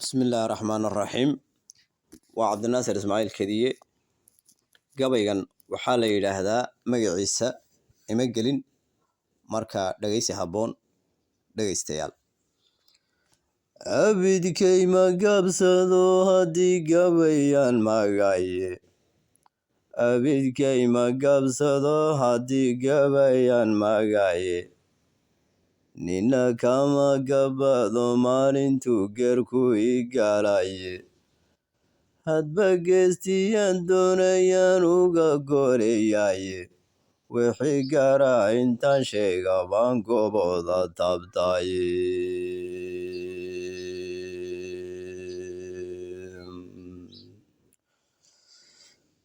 Bismillaahi Raxmaani Raxiim. Waa Cabdinaasir Ismaaciil Kadiye. Gabaygan waxaa la yidhaahdaa magaciisa ima gelin, marka dhegeysi habboon dhegeystayaal. Abidkay ma gabsado haddii gabayaan magaye. Abidkay ma gabsado haddii gabayaan magaye. Nina kama gabado maalintuu geerku igalaye. Hadba geestiyaan doonayaan uga goleeyaye. Wixii garaa intaan sheega baan gobooda tabtaye.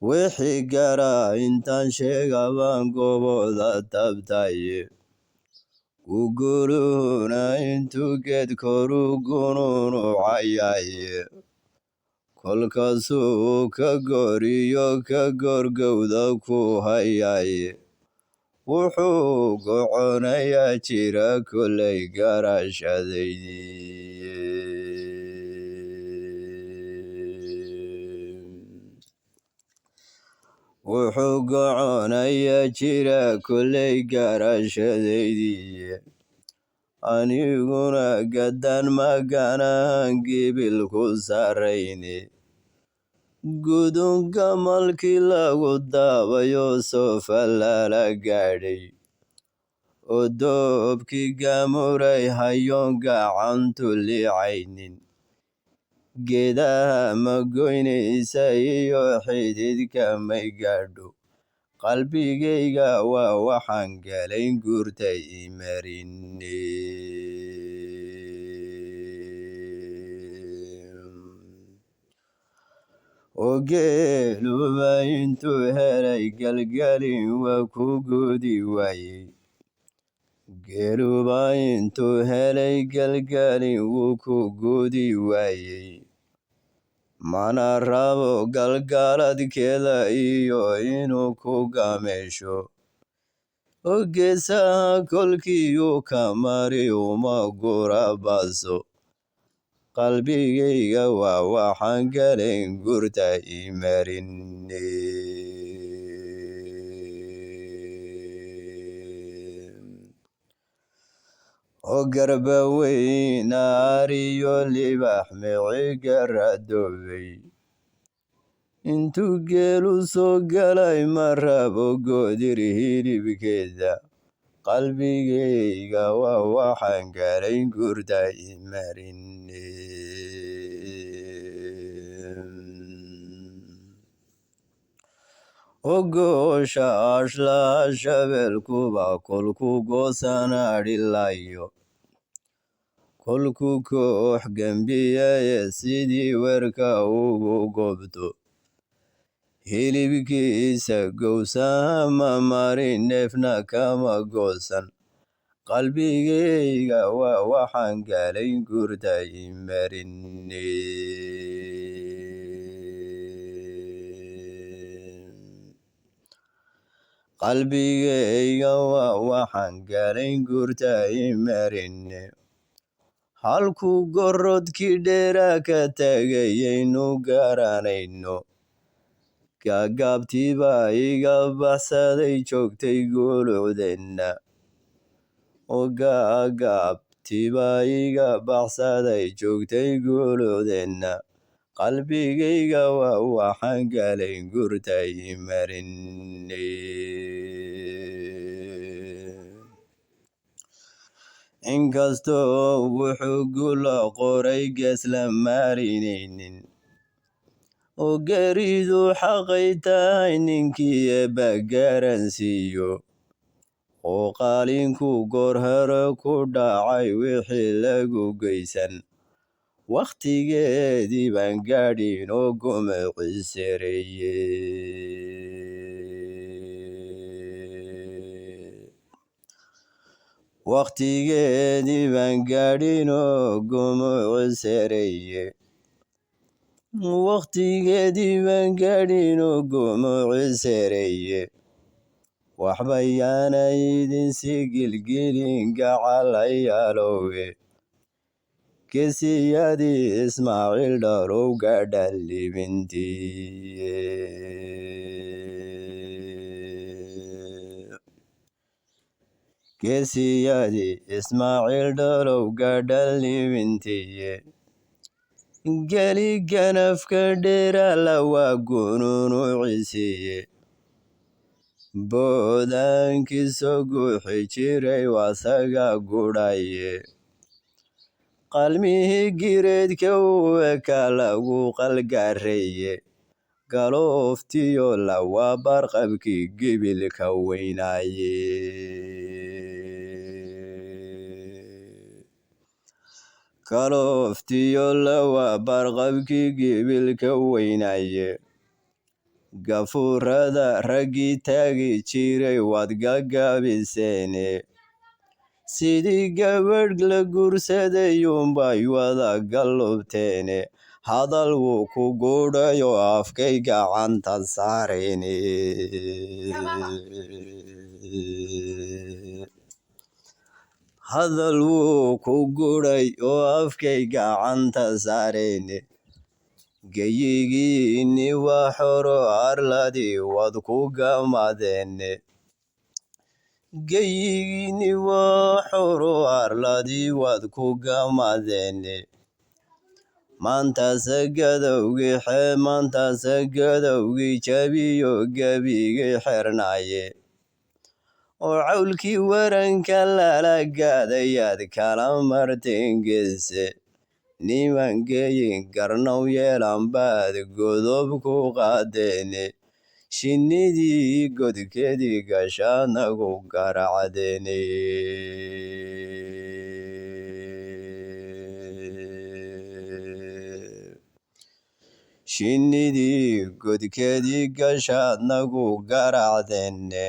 Wixii garaa intaan sheega baan gobooda tabtaye. Guguluhuna intuu geed koru gunuunucayaye. Kolkaasuu ka goriyo ka gorgowda ku hayaye. Wuxuu goconayaa jira kolay garashadaydiye. Wuxuu goconayaa jira kolay garashadaydiye. Aniguna gadan maganahan gibil ku sarayne. Gudunka malkii lagu daabayo sofa lala gaadhay. Oo doobkii gaamuray hayoon gacantu liicaynin. Geedaha ma goynaysa iyo xididka may gaadho. Qalbigayga waa waxaan galayn gurtay imarine. Oo geeluba intuu helay galgalin waa ku gudi waayey. Geeluba intuu helay galgalin wuu ku gudi waayey. Mana rabo galgaladkeeda iyo inuu ku gameesho. Oo geesaha kolkiyuu ka mari uma gurabaso. Qalbigayga waa waxaan galayn gurta imarine. Oo garba weyn ariyo libax miciga radoobay. Intuu geelu soo galay ma rabo goodir hilibkeeda. Qalbigayga waa waxaan galayn gurta imarine. Oo goosha ashla shabeelkuba kolkuu goosana dhilayo. Kolkuu koox gambiyaye sidii werka ugu gobto. Hilibkiisa gowsaha ma marin neefna kama goosan. Qalbigayga waa waxaan galayn gurta imarine. Qalbigayga waa waxaan galayn gurta imarine. Halkuu gorodkii dheeraa ka tagayaynu garanayno. Gaagaabtiiba iga baxsaday joogtay gulucdeenna. Oo gaagaabtiiba iga baxsaday joogtay gulucdeenna. Qalbigayga waa waxaan galayn gurta imarine. Inkastoo wuxuu gula qoray gees la marinaynin. Oo geeridu xaqay tahay ninkii eebba garansiiyo. Oo qaalinku goor hore ku dhacay wixii lagu geysan. Wakhtigeedii baan gaadhin oo gumci sareeye. Wakhtigeedii baan gaadhin oo gumci sareeye. Wakhtigeedii baan gaadhin oo gumci sareeye. Waxba yaana idin sii gilgilin gacalayaalowe. geesiyadii Ismaaciil dharowga dhalibintii geesiyadii Ismaaciil dharowga dhalibintii geli ganafka dheerala waa gununucisiye boodaankiisa guuxi jiray wasaga gudhaye qalmihii gireedka u eka lagu qalgareeye galooftiyo lawa barqabkii gibilka weynaaye galooftiyo lawa barqabkii gibilka weynaaye gafuurada raggii taagi jiray waad gagabiseene sidii gabadh la guursadayuunbay wada gallubteene hadal wuu ku gudhayo afkay gacanta saareyne hadal wuu ku gudhay oo afkay gacanta saareyne geyigiinni waa xoro arladii waad ku gamadeene geyigiinni waa xoro arladii waad ku gamadeene maantaase gadowgii jabiyo gebigii xernaaye oo cawlkii waranka lala gaadayaad kala marteen geese niman geyin garnow yeelan baad godob ku qaadeene shinnidii godkeedii gashaadnagu garacdeene shinnidii godkeedii gashaadnagu garacdeene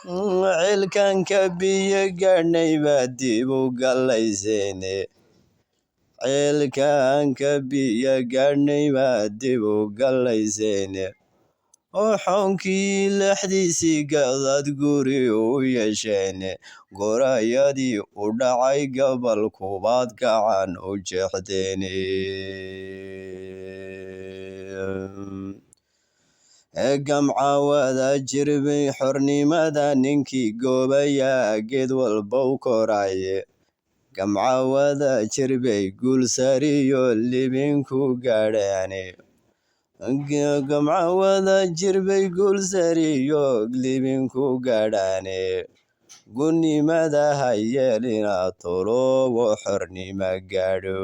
ceelkanka biyo gaadhnay baad dib u gallayseene ceelkanka biyo gaadhnay baad dib u gallayseene oo xoonkii lexdiisii gadaad guri u yeesheene gorayadii u dhacay gabalkubaad gacan u jeexdeene gamcawada jirbay xornimada ninkii goobayaa geed walba u koraaye gamcawada jirbay guulsariyo libinku gaadhaane gamcawada jirbay guulsariyo libinku gaadhaane gunnimada ha yeelina tolobo xornima gaadho